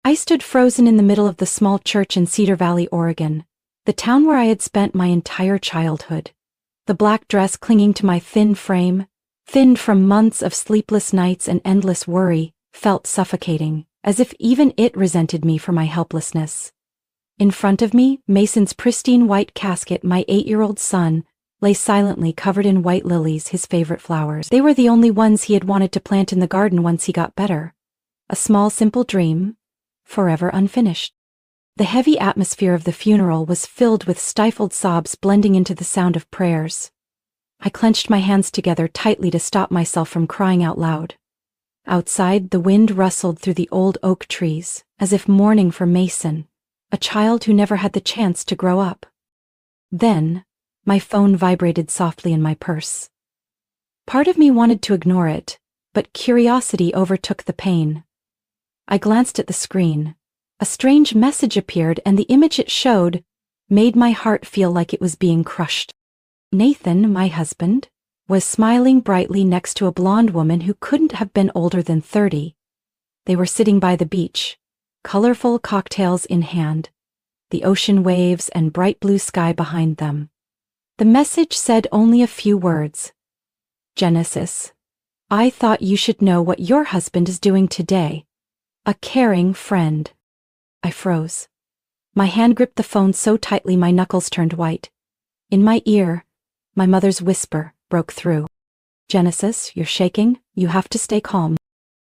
I stood frozen in the middle of the small church in Cedar Valley, Oregon, the town where I had spent my entire childhood. The black dress clinging to my thin frame, thinned from months of sleepless nights and endless worry, felt suffocating, as if even it resented me for my helplessness. In front of me, Mason's pristine white casket, my 8-year-old son, lay silently covered in white lilies, his favorite flowers. They were the only ones he had wanted to plant in the garden once he got better. A small, simple dream, forever unfinished. The heavy atmosphere of the funeral was filled with stifled sobs blending into the sound of prayers. I clenched my hands together tightly to stop myself from crying out loud. Outside, the wind rustled through the old oak trees, as if mourning for Mason, a child who never had the chance to grow up. Then, my phone vibrated softly in my purse. Part of me wanted to ignore it, but curiosity overtook the pain. I glanced at the screen. A strange message appeared, and the image it showed made my heart feel like it was being crushed. Nathan, my husband, was smiling brightly next to a blonde woman who couldn't have been older than 30. They were sitting by the beach, colorful cocktails in hand, the ocean waves and bright blue sky behind them. The message said only a few words. Genesis, I thought you should know what your husband is doing today. A caring friend. I froze. My hand gripped the phone so tightly my knuckles turned white. In my ear, my mother's whisper broke through. Genesis, you're shaking. You have to stay calm.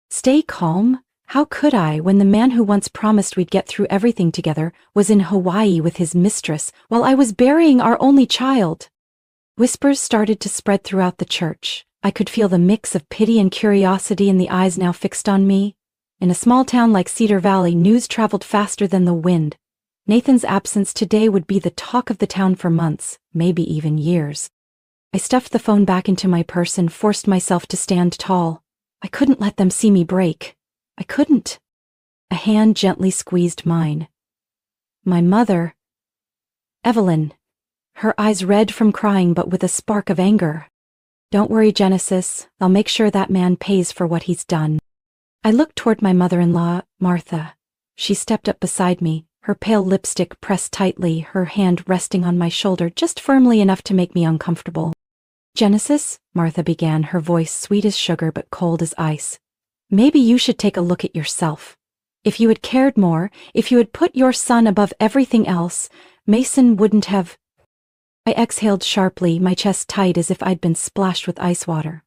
Stay calm? How could I when the man who once promised we'd get through everything together was in Hawaii with his mistress while I was burying our only child? Whispers started to spread throughout the church. I could feel the mix of pity and curiosity in the eyes now fixed on me. In a small town like Cedar Valley, news traveled faster than the wind. Nathan's absence today would be the talk of the town for months, maybe even years. I stuffed the phone back into my purse and forced myself to stand tall. I couldn't let them see me break. I couldn't. A hand gently squeezed mine. My mother. Evelyn. Her eyes red from crying but with a spark of anger. Don't worry, Genesis. I'll make sure that man pays for what he's done. I looked toward my mother-in-law, Martha. She stepped up beside me, her pale lipstick pressed tightly, her hand resting on my shoulder just firmly enough to make me uncomfortable. Genesis, Martha began, her voice sweet as sugar but cold as ice. Maybe you should take a look at yourself. If you had cared more, if you had put your son above everything else, Mason wouldn't have... I exhaled sharply, my chest tight as if I'd been splashed with ice water.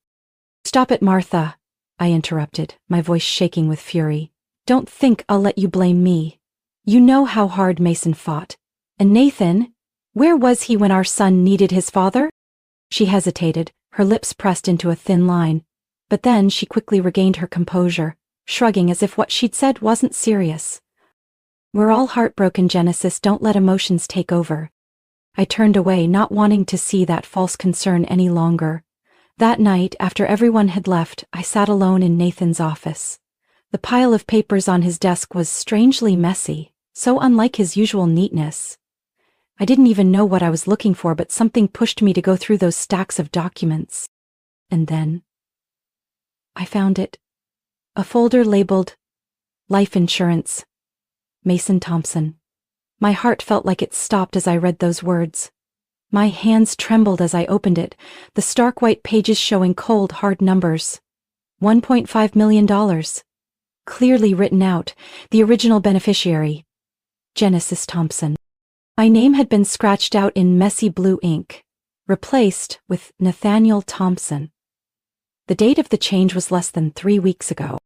Stop it, Martha, I interrupted, my voice shaking with fury. Don't think I'll let you blame me. You know how hard Mason fought. And Nathan, where was he when our son needed his father? She hesitated, her lips pressed into a thin line. But then she quickly regained her composure, shrugging as if what she'd said wasn't serious. We're all heartbroken, Genesis, don't let emotions take over. I turned away, not wanting to see that false concern any longer. That night, after everyone had left, I sat alone in Nathan's office. The pile of papers on his desk was strangely messy, so unlike his usual neatness. I didn't even know what I was looking for, but something pushed me to go through those stacks of documents. And then I found it. A folder labeled Life Insurance. Mason Thompson. My heart felt like it stopped as I read those words. My hands trembled as I opened it, the stark white pages showing cold, hard numbers. $1.5 million. Clearly written out, the original beneficiary. Genesis Thompson. My name had been scratched out in messy blue ink, replaced with Nathaniel Thompson. The date of the change was less than 3 weeks ago.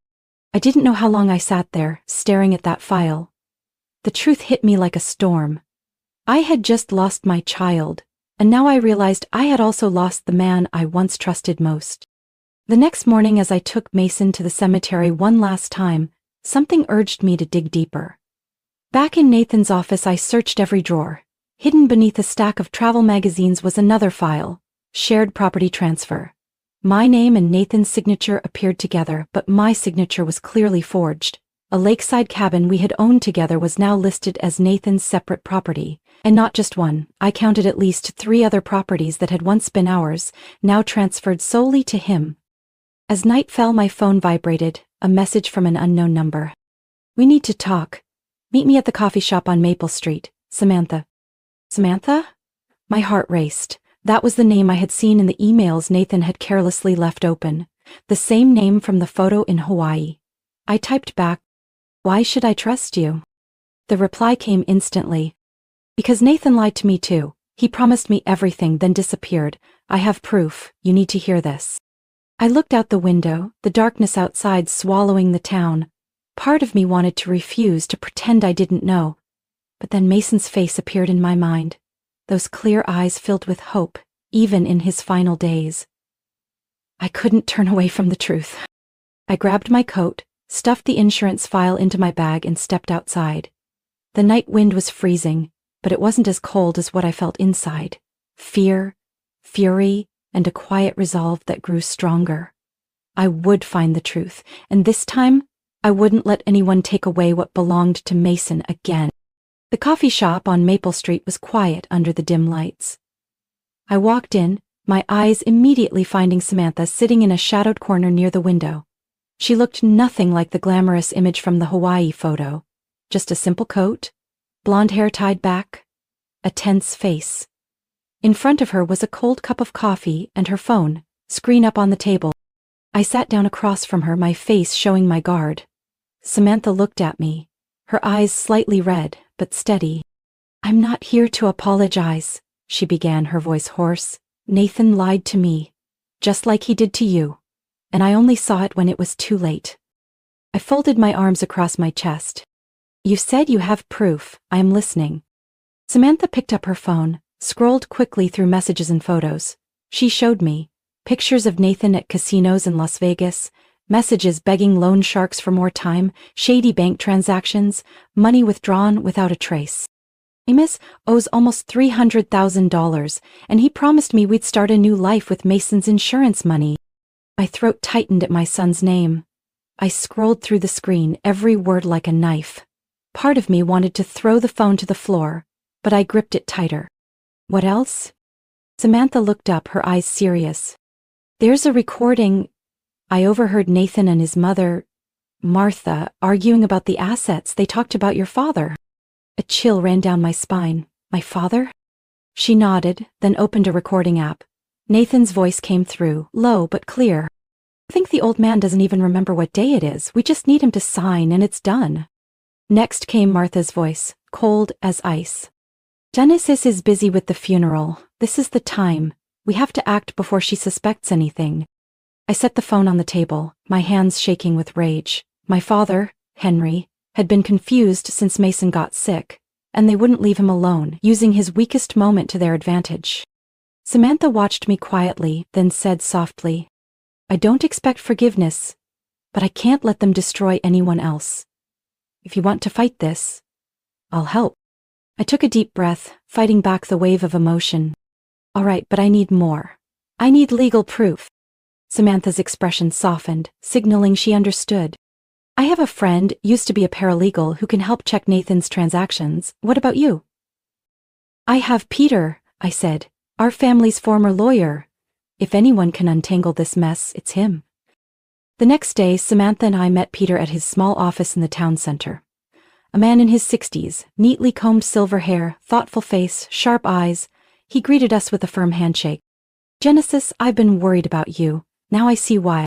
I didn't know how long I sat there, staring at that file. The truth hit me like a storm. I had just lost my child, and now I realized I had also lost the man I once trusted most. The next morning, as I took Mason to the cemetery one last time, something urged me to dig deeper. Back in Nathan's office, I searched every drawer. Hidden beneath a stack of travel magazines was another file, shared property transfer. My name and Nathan's signature appeared together, but my signature was clearly forged. A lakeside cabin we had owned together was now listed as Nathan's separate property. And not just one, I counted at least 3 other properties that had once been ours, now transferred solely to him. As night fell, my phone vibrated, a message from an unknown number. We need to talk. Meet me at the coffee shop on Maple Street, Samantha. Samantha? My heart raced. That was the name I had seen in the emails Nathan had carelessly left open. The same name from the photo in Hawaii. I typed back, "Why should I trust you?" The reply came instantly. "Because Nathan lied to me too. He promised me everything, then disappeared. I have proof. You need to hear this." I looked out the window, the darkness outside swallowing the town. Part of me wanted to refuse, to pretend I didn't know. But then Mason's face appeared in my mind. Those clear eyes filled with hope, even in his final days. I couldn't turn away from the truth. I grabbed my coat, stuffed the insurance file into my bag, and stepped outside. The night wind was freezing, but it wasn't as cold as what I felt inside. Fear, fury, and a quiet resolve that grew stronger. I would find the truth, and this time, I wouldn't let anyone take away what belonged to Mason again. The coffee shop on Maple Street was quiet under the dim lights. I walked in, my eyes immediately finding Samantha sitting in a shadowed corner near the window. She looked nothing like the glamorous image from the Hawaii photo. Just a simple coat, blonde hair tied back, a tense face. In front of her was a cold cup of coffee and her phone, screen up on the table. I sat down across from her, my face showing my guard. Samantha looked at me, her eyes slightly red, but steady. "I'm not here to apologize," she began, her voice hoarse. "Nathan lied to me, just like he did to you, and I only saw it when it was too late." I folded my arms across my chest. "You said you have proof. I am listening." Samantha picked up her phone, scrolled quickly through messages and photos. She showed me pictures of Nathan at casinos in Las Vegas, messages begging loan sharks for more time, shady bank transactions, money withdrawn without a trace. Amos owes almost $300,000, and he promised me we'd start a new life with Mason's insurance money. My throat tightened at my son's name. I scrolled through the screen, every word like a knife. Part of me wanted to throw the phone to the floor, but I gripped it tighter. "What else?" Samantha looked up, her eyes serious. "There's a recording. I overheard Nathan and his mother, Martha, arguing about the assets. They talked about your father." A chill ran down my spine. "My father?" She nodded, then opened a recording app. Nathan's voice came through, low but clear. "I think the old man doesn't even remember what day it is. We just need him to sign and it's done." Next came Martha's voice, cold as ice. "Genesis is busy with the funeral. This is the time. We have to act before she suspects anything." I set the phone on the table, my hands shaking with rage. My father, Henry, had been confused since Mason got sick, and they wouldn't leave him alone, using his weakest moment to their advantage. Samantha watched me quietly, then said softly, "I don't expect forgiveness, but I can't let them destroy anyone else. If you want to fight this, I'll help." I took a deep breath, fighting back the wave of emotion. "All right, but I need more. I need legal proof." Samantha's expression softened, signaling she understood. "I have a friend, used to be a paralegal, who can help check Nathan's transactions. What about you?" "I have Peter," I said, "our family's former lawyer. If anyone can untangle this mess, it's him." The next day, Samantha and I met Peter at his small office in the town center. A man in his 60s, neatly combed silver hair, thoughtful face, sharp eyes. He greeted us with a firm handshake. "Genesis, I've been worried about you. Now I see why."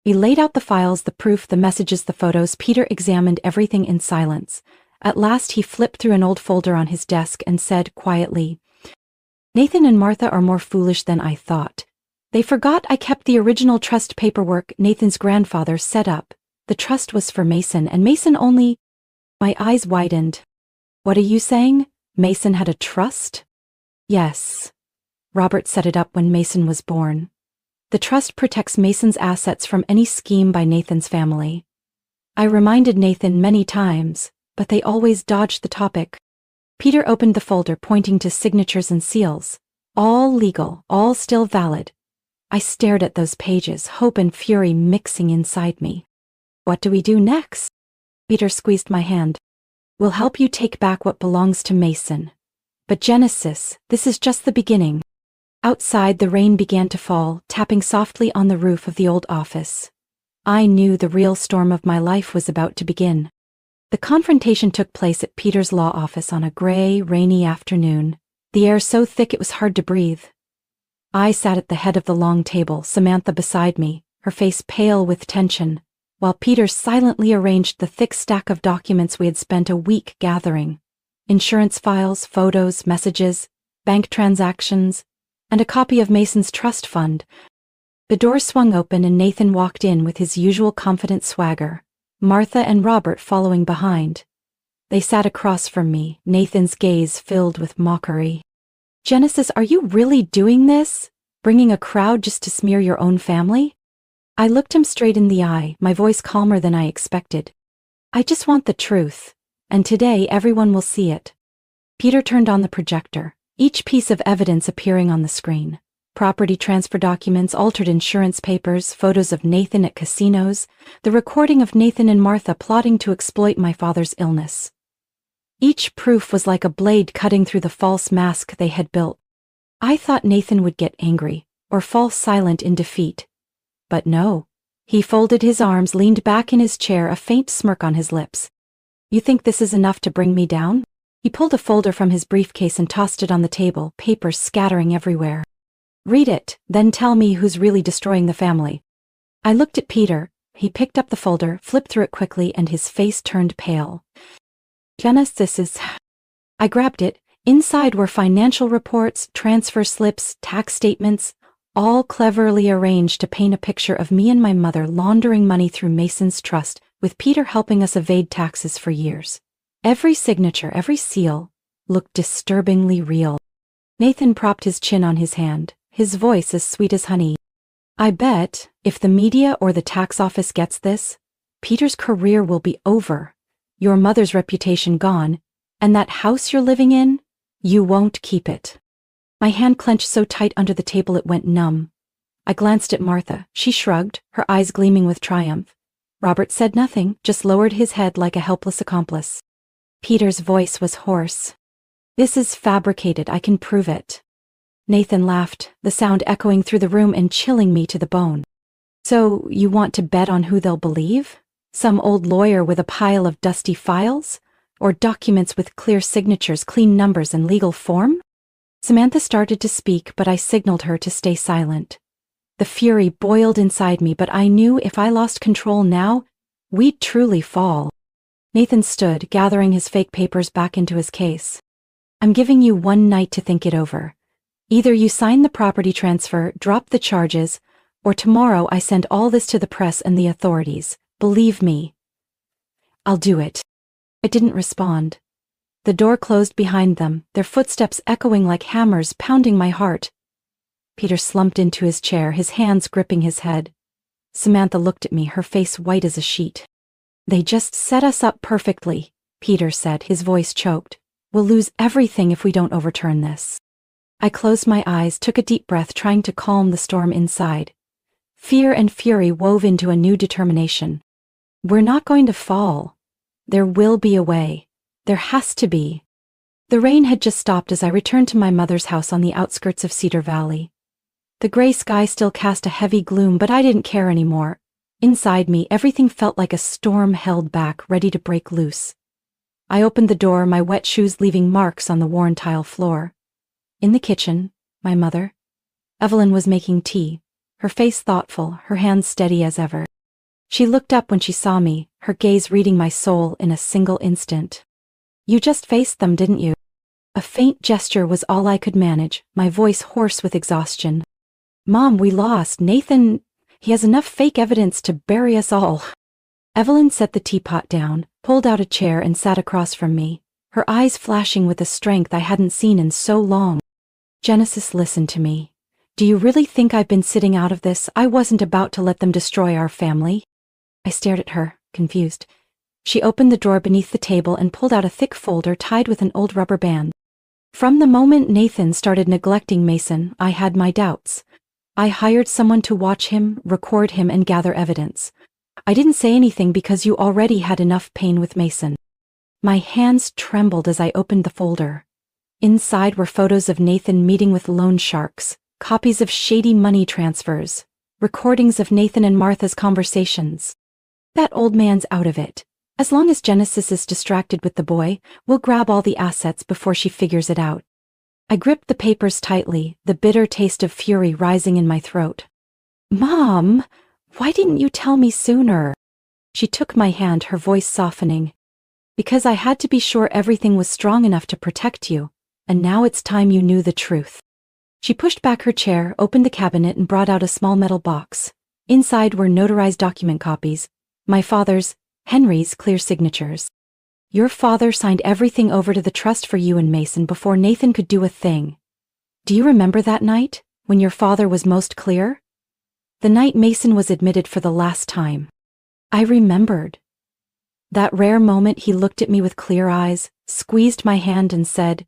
We laid out the files, the proof, the messages, the photos. Peter examined everything in silence. At last he flipped through an old folder on his desk and said quietly, "Nathan and Martha are more foolish than I thought. They forgot I kept the original trust paperwork Nathan's grandfather set up. The trust was for Mason, and Mason only—" My eyes widened. "What are you saying? Mason had a trust?" "Yes. Robert set it up when Mason was born. The trust protects Mason's assets from any scheme by Nathan's family. I reminded Nathan many times, but they always dodged the topic." Peter opened the folder, pointing to signatures and seals. All legal, all still valid. I stared at those pages, hope and fury mixing inside me. "What do we do next?" Peter squeezed my hand. "We'll help you take back what belongs to Mason. But Genesis, this is just the beginning." Outside, the rain began to fall, tapping softly on the roof of the old office. I knew the real storm of my life was about to begin. The confrontation took place at Peter's law office on a gray, rainy afternoon, the air so thick it was hard to breathe. I sat at the head of the long table, Samantha beside me, her face pale with tension, while Peter silently arranged the thick stack of documents we had spent a week gathering. Insurance files, photos, messages, bank transactions, and a copy of Mason's trust fund. The door swung open and Nathan walked in with his usual confident swagger, Martha and Robert following behind. They sat across from me, Nathan's gaze filled with mockery. "Genesis, are you really doing this? Bringing a crowd just to smear your own family?" I looked him straight in the eye, my voice calmer than I expected. "I just want the truth, and today everyone will see it." Peter turned on the projector, each piece of evidence appearing on the screen. Property transfer documents, altered insurance papers, photos of Nathan at casinos, the recording of Nathan and Martha plotting to exploit my father's illness. Each proof was like a blade cutting through the false mask they had built. I thought Nathan would get angry, or fall silent in defeat. But no. He folded his arms, leaned back in his chair, a faint smirk on his lips. "You think this is enough to bring me down?" He pulled a folder from his briefcase and tossed it on the table, papers scattering everywhere. "Read it, then tell me who's really destroying the family." I looked at Peter. He picked up the folder, flipped through it quickly, and his face turned pale. "Genesis is..." I grabbed it. Inside were financial reports, transfer slips, tax statements, all cleverly arranged to paint a picture of me and my mother laundering money through Mason's trust, with Peter helping us evade taxes for years. Every signature, every seal, looked disturbingly real. Nathan propped his chin on his hand, his voice as sweet as honey. "I bet, if the media or the tax office gets this, Peter's career will be over, your mother's reputation gone, and that house you're living in, you won't keep it." My hand clenched so tight under the table it went numb. I glanced at Martha. She shrugged, her eyes gleaming with triumph. Robert said nothing, just lowered his head like a helpless accomplice. Peter's voice was hoarse. "This is fabricated, I can prove it." Nathan laughed, the sound echoing through the room and chilling me to the bone. "So, you want to bet on who they'll believe? Some old lawyer with a pile of dusty files? Or documents with clear signatures, clean numbers, and legal form?" Samantha started to speak, but I signaled her to stay silent. The fury boiled inside me, but I knew if I lost control now, we'd truly fall. Nathan stood, gathering his fake papers back into his case. "I'm giving you one night to think it over. Either you sign the property transfer, drop the charges, or tomorrow I send all this to the press and the authorities. Believe me, I'll do it." I didn't respond. The door closed behind them, their footsteps echoing like hammers, pounding my heart. Peter slumped into his chair, his hands gripping his head. Samantha looked at me, her face white as a sheet. "They just set us up perfectly," Peter said, his voice choked. "We'll lose everything if we don't overturn this." I closed my eyes, took a deep breath, trying to calm the storm inside. Fear and fury wove into a new determination. We're not going to fall. There will be a way. There has to be. The rain had just stopped as I returned to my mother's house on the outskirts of Cedar Valley. The gray sky still cast a heavy gloom, but I didn't care anymore. Inside me, everything felt like a storm held back, ready to break loose. I opened the door, my wet shoes leaving marks on the worn tile floor. In the kitchen, my mother, Evelyn, was making tea, her face thoughtful, her hands steady as ever. She looked up when she saw me, her gaze reading my soul in a single instant. "You just faced them, didn't you?" A faint gesture was all I could manage, my voice hoarse with exhaustion. "Mom, we lost. Nathan, he has enough fake evidence to bury us all." Evelyn set the teapot down, pulled out a chair and sat across from me, her eyes flashing with a strength I hadn't seen in so long. "Genesis, listen to me. Do you really think I've been sitting out of this? I wasn't about to let them destroy our family." I stared at her, confused. She opened the drawer beneath the table and pulled out a thick folder tied with an old rubber band. From the moment Nathan started neglecting Mason, I had my doubts. I hired someone to watch him, record him, and gather evidence. I didn't say anything because you already had enough pain with Mason. My hands trembled as I opened the folder. Inside were photos of Nathan meeting with loan sharks, copies of shady money transfers, recordings of Nathan and Martha's conversations. That old man's out of it. As long as Genesis is distracted with the boy, we'll grab all the assets before she figures it out. I gripped the papers tightly, the bitter taste of fury rising in my throat. Mom, why didn't you tell me sooner? She took my hand, her voice softening. Because I had to be sure everything was strong enough to protect you, and now it's time you knew the truth. She pushed back her chair, opened the cabinet, and brought out a small metal box. Inside were notarized document copies, my father's, Henry's clear signatures. Your father signed everything over to the trust for you and Mason before Nathan could do a thing. Do you remember that night, when your father was most clear? The night Mason was admitted for the last time. I remembered. That rare moment he looked at me with clear eyes, squeezed my hand and said,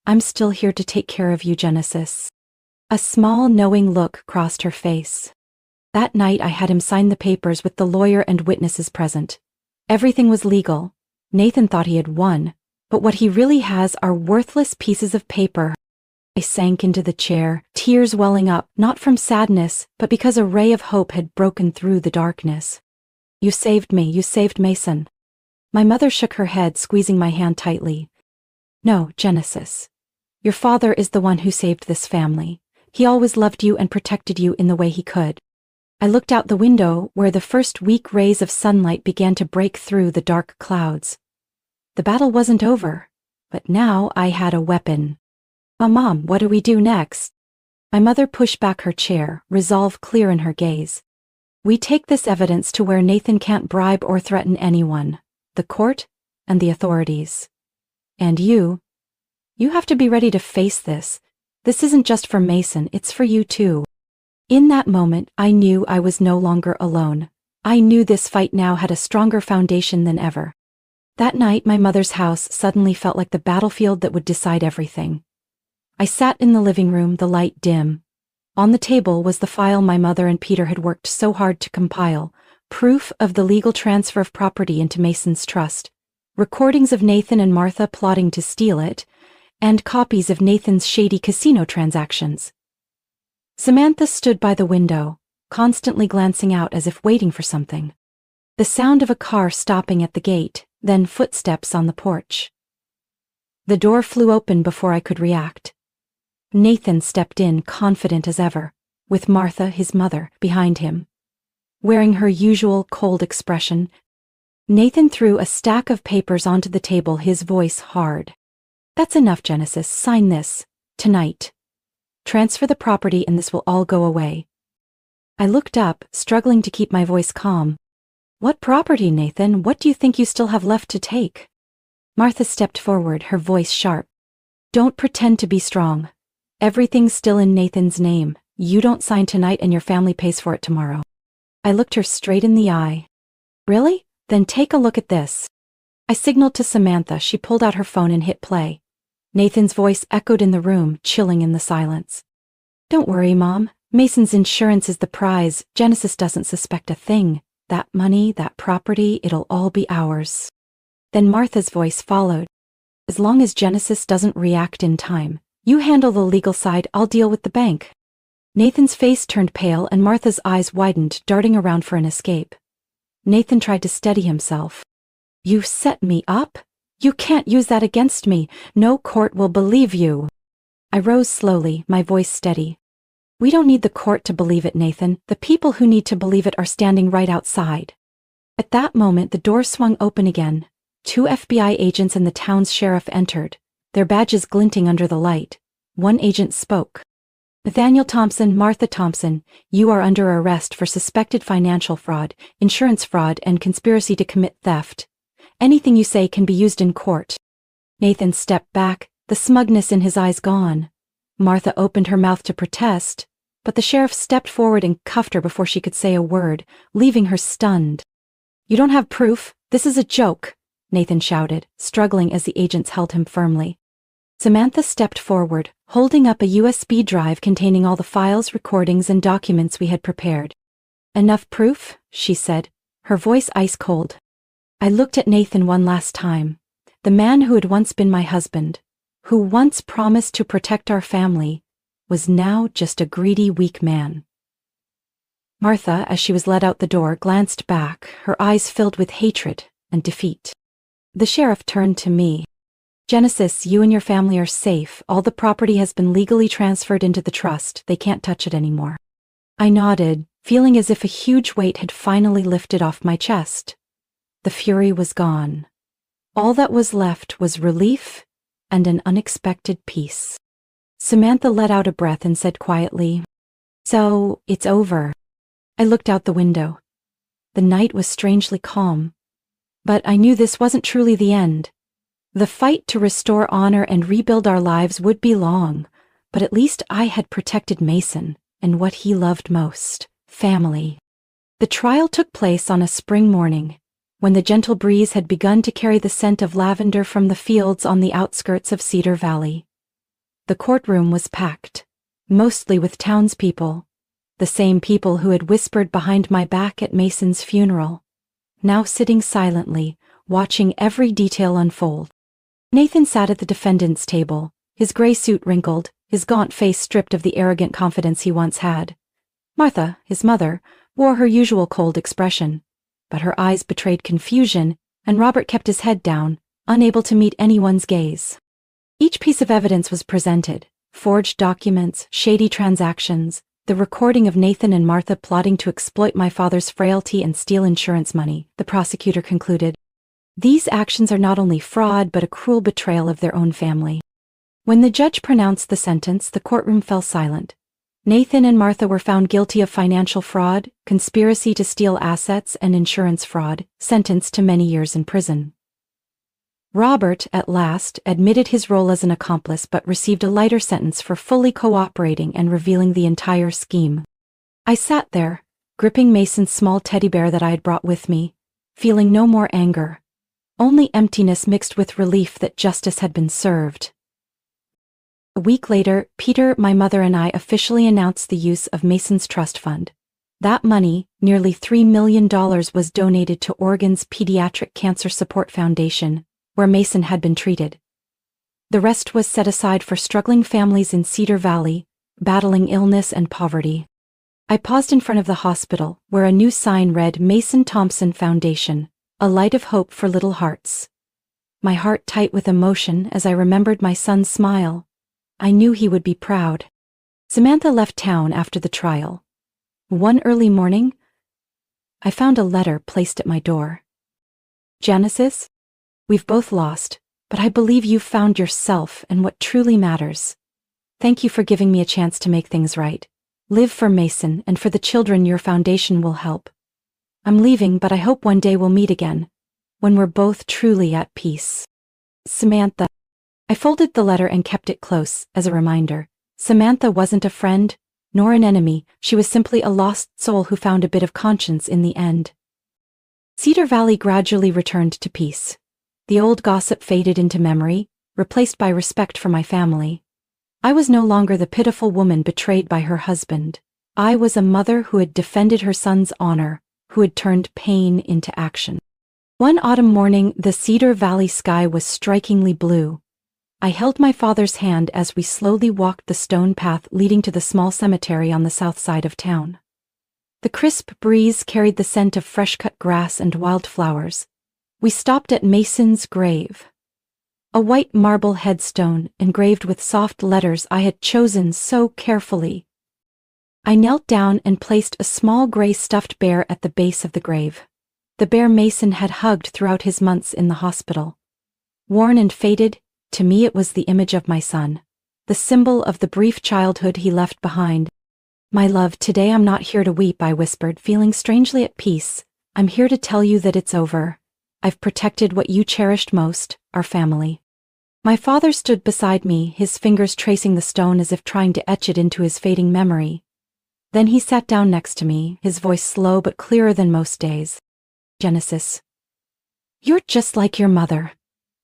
I'm still here to take care of you, Genesis. A small, knowing look crossed her face. That night I had him sign the papers with the lawyer and witnesses present. Everything was legal. Nathan thought he had won, but what he really has are worthless pieces of paper. I sank into the chair, tears welling up, not from sadness, but because a ray of hope had broken through the darkness. You saved me, you saved Mason. My mother shook her head, squeezing my hand tightly. No, Genesis. Your father is the one who saved this family. He always loved you and protected you in the way he could. I looked out the window where the first weak rays of sunlight began to break through the dark clouds. The battle wasn't over, but now I had a weapon. Oh, Mom, what do we do next? My mother pushed back her chair, resolve clear in her gaze. We take this evidence to where Nathan can't bribe or threaten anyone, the court and the authorities. And you have to be ready to face this. This isn't just for Mason, it's for you too. In that moment, I knew I was no longer alone. I knew this fight now had a stronger foundation than ever. That night, my mother's house suddenly felt like the battlefield that would decide everything. I sat in the living room, the light dim. On the table was the file my mother and Peter had worked so hard to compile, proof of the legal transfer of property into Mason's trust, recordings of Nathan and Martha plotting to steal it, and copies of Nathan's shady casino transactions. Samantha stood by the window, constantly glancing out as if waiting for something. The sound of a car stopping at the gate, then footsteps on the porch. The door flew open before I could react. Nathan stepped in, confident as ever, with Martha, his mother, behind him. Wearing her usual cold expression, Nathan threw a stack of papers onto the table, his voice hard. That's enough, Genesis. Sign this. Tonight. Transfer the property and this will all go away. I looked up, struggling to keep my voice calm. What property, Nathan? What do you think you still have left to take? Martha stepped forward, her voice sharp. Don't pretend to be strong. Everything's still in Nathan's name. You don't sign tonight and your family pays for it tomorrow. I looked her straight in the eye. Really? Then take a look at this. I signaled to Samantha. She pulled out her phone and hit play. Nathan's voice echoed in the room, chilling in the silence. Don't worry, Mom. Mason's insurance is the prize. Genesis doesn't suspect a thing. That money, that property, it'll all be ours. Then Martha's voice followed. As long as Genesis doesn't react in time, you handle the legal side, I'll deal with the bank. Nathan's face turned pale and Martha's eyes widened, darting around for an escape. Nathan tried to steady himself. You set me up? You can't use that against me. No court will believe you. I rose slowly, my voice steady. We don't need the court to believe it, Nathan. The people who need to believe it are standing right outside. At that moment, the door swung open again. 2 FBI agents and the town's sheriff entered, their badges glinting under the light. One agent spoke. Nathaniel Thompson, Martha Thompson, you are under arrest for suspected financial fraud, insurance fraud, and conspiracy to commit theft. Anything you say can be used in court. Nathan stepped back, the smugness in his eyes gone. Martha opened her mouth to protest, but the sheriff stepped forward and cuffed her before she could say a word, leaving her stunned. You don't have proof. This is a joke, Nathan shouted, struggling as the agents held him firmly. Samantha stepped forward, holding up a USB drive containing all the files, recordings, and documents we had prepared. Enough proof, she said, her voice ice cold. I looked at Nathan one last time, the man who had once been my husband, who once promised to protect our family, was now just a greedy, weak man. Martha, as she was led out the door, glanced back, her eyes filled with hatred, and defeat. The sheriff turned to me. "Genesis, you and your family are safe. All the property has been legally transferred into the trust. They can't touch it anymore." I nodded, feeling as if a huge weight had finally lifted off my chest. The fury was gone. All that was left was relief and an unexpected peace. Samantha let out a breath and said quietly, "So, it's over." I looked out the window. The night was strangely calm. But I knew this wasn't truly the end. The fight to restore honor and rebuild our lives would be long, but at least I had protected Mason and what he loved most, family. The trial took place on a spring morning, when the gentle breeze had begun to carry the scent of lavender from the fields on the outskirts of Cedar Valley. The courtroom was packed, mostly with townspeople, the same people who had whispered behind my back at Mason's funeral, now sitting silently, watching every detail unfold. Nathan sat at the defendant's table, his gray suit wrinkled, his gaunt face stripped of the arrogant confidence he once had. Martha, his mother, wore her usual cold expression, but her eyes betrayed confusion, and Robert kept his head down, unable to meet anyone's gaze. Each piece of evidence was presented: forged documents, shady transactions, the recording of Nathan and Martha plotting to exploit my father's frailty and steal insurance money. The prosecutor concluded, "These actions are not only fraud but a cruel betrayal of their own family." When the judge pronounced the sentence, the courtroom fell silent. Nathan and Martha were found guilty of financial fraud, conspiracy to steal assets, and insurance fraud, sentenced to many years in prison. Robert, at last, admitted his role as an accomplice but received a lighter sentence for fully cooperating and revealing the entire scheme. I sat there, gripping Mason's small teddy bear that I had brought with me, feeling no more anger, only emptiness mixed with relief that justice had been served. A week later, Peter, my mother, and I officially announced the use of Mason's trust fund. That money, nearly $3 million, was donated to Oregon's Pediatric Cancer Support Foundation, where Mason had been treated. The rest was set aside for struggling families in Cedar Valley, battling illness and poverty. I paused in front of the hospital, where a new sign read Mason Thompson Foundation, a light of hope for little hearts. My heart tight with emotion as I remembered my son's smile. I knew he would be proud. Samantha left town after the trial. One early morning, I found a letter placed at my door. "Genesis, we've both lost, but I believe you've found yourself and what truly matters. Thank you for giving me a chance to make things right. Live for Mason and for the children your foundation will help. I'm leaving, but I hope one day we'll meet again, when we're both truly at peace. Samantha." I folded the letter and kept it close, as a reminder. Samantha wasn't a friend, nor an enemy. She was simply a lost soul who found a bit of conscience in the end. Cedar Valley gradually returned to peace. The old gossip faded into memory, replaced by respect for my family. I was no longer the pitiful woman betrayed by her husband. I was a mother who had defended her son's honor, who had turned pain into action. One autumn morning, the Cedar Valley sky was strikingly blue. I held my father's hand as we slowly walked the stone path leading to the small cemetery on the south side of town. The crisp breeze carried the scent of fresh-cut grass and wildflowers. We stopped at Mason's grave. A white marble headstone engraved with soft letters I had chosen so carefully. I knelt down and placed a small gray stuffed bear at the base of the grave. The bear Mason had hugged throughout his months in the hospital. Worn and faded, to me it was the image of my son, the symbol of the brief childhood he left behind. "My love, today I'm not here to weep," I whispered, feeling strangely at peace. "I'm here to tell you that it's over. I've protected what you cherished most, our family." My father stood beside me, his fingers tracing the stone as if trying to etch it into his fading memory. Then he sat down next to me, his voice slow but clearer than most days. "Genesis, you're just like your mother.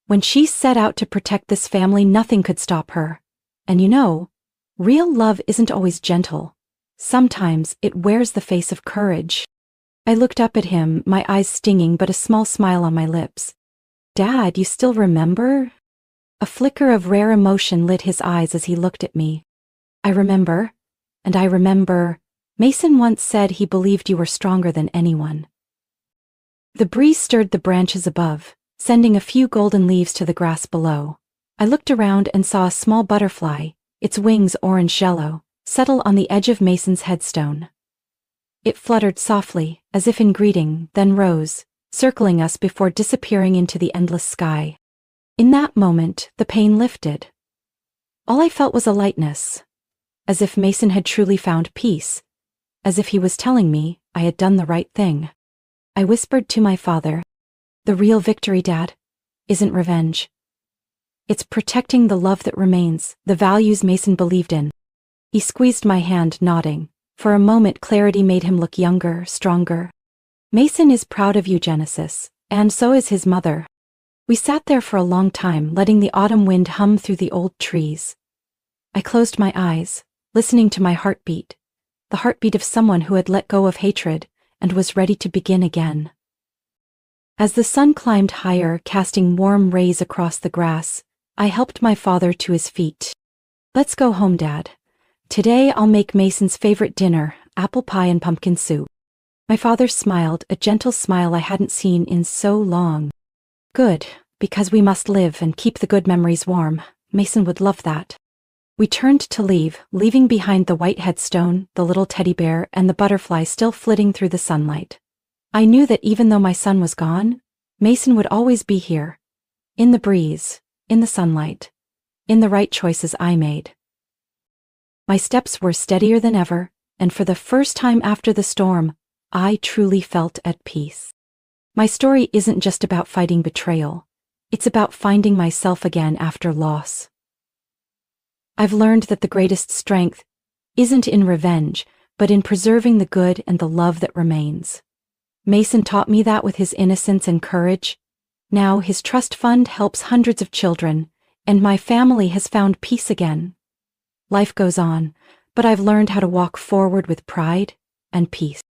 When she set out to protect this family, nothing could stop her. And you know, real love isn't always gentle. Sometimes it wears the face of courage." I looked up at him, my eyes stinging but a small smile on my lips. "Dad, you still remember?" A flicker of rare emotion lit his eyes as he looked at me. "I remember. And I remember, Mason once said he believed you were stronger than anyone." The breeze stirred the branches above, sending a few golden leaves to the grass below. I looked around and saw a small butterfly, its wings orange-yellow, settle on the edge of Mason's headstone. It fluttered softly, as if in greeting, then rose, circling us before disappearing into the endless sky. In that moment, the pain lifted. All I felt was a lightness, as if Mason had truly found peace, as if he was telling me I had done the right thing. I whispered to my father, "The real victory, Dad, isn't revenge. It's protecting the love that remains, the values Mason believed in." He squeezed my hand, nodding. For a moment, clarity made him look younger, stronger. "Mason is proud of you, Genesis, and so is his mother." We sat there for a long time, letting the autumn wind hum through the old trees. I closed my eyes, listening to my heartbeat, the heartbeat of someone who had let go of hatred and was ready to begin again. As the sun climbed higher, casting warm rays across the grass, I helped my father to his feet. "Let's go home, Dad. Today I'll make Mason's favorite dinner, apple pie and pumpkin soup." My father smiled, a gentle smile I hadn't seen in so long. "Good, because we must live and keep the good memories warm. Mason would love that." We turned to leave, leaving behind the white headstone, the little teddy bear, and the butterfly still flitting through the sunlight. I knew that even though my son was gone, Mason would always be here. In the breeze, in the sunlight, in the right choices I made. My steps were steadier than ever, and for the first time after the storm, I truly felt at peace. My story isn't just about fighting betrayal. It's about finding myself again after loss. I've learned that the greatest strength isn't in revenge, but in preserving the good and the love that remains. Mason taught me that with his innocence and courage. Now his trust fund helps hundreds of children, and my family has found peace again. Life goes on, but I've learned how to walk forward with pride and peace.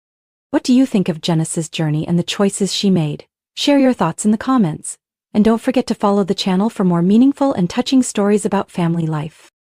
What do you think of Genesis' journey and the choices she made? Share your thoughts in the comments. And don't forget to follow the channel for more meaningful and touching stories about family life.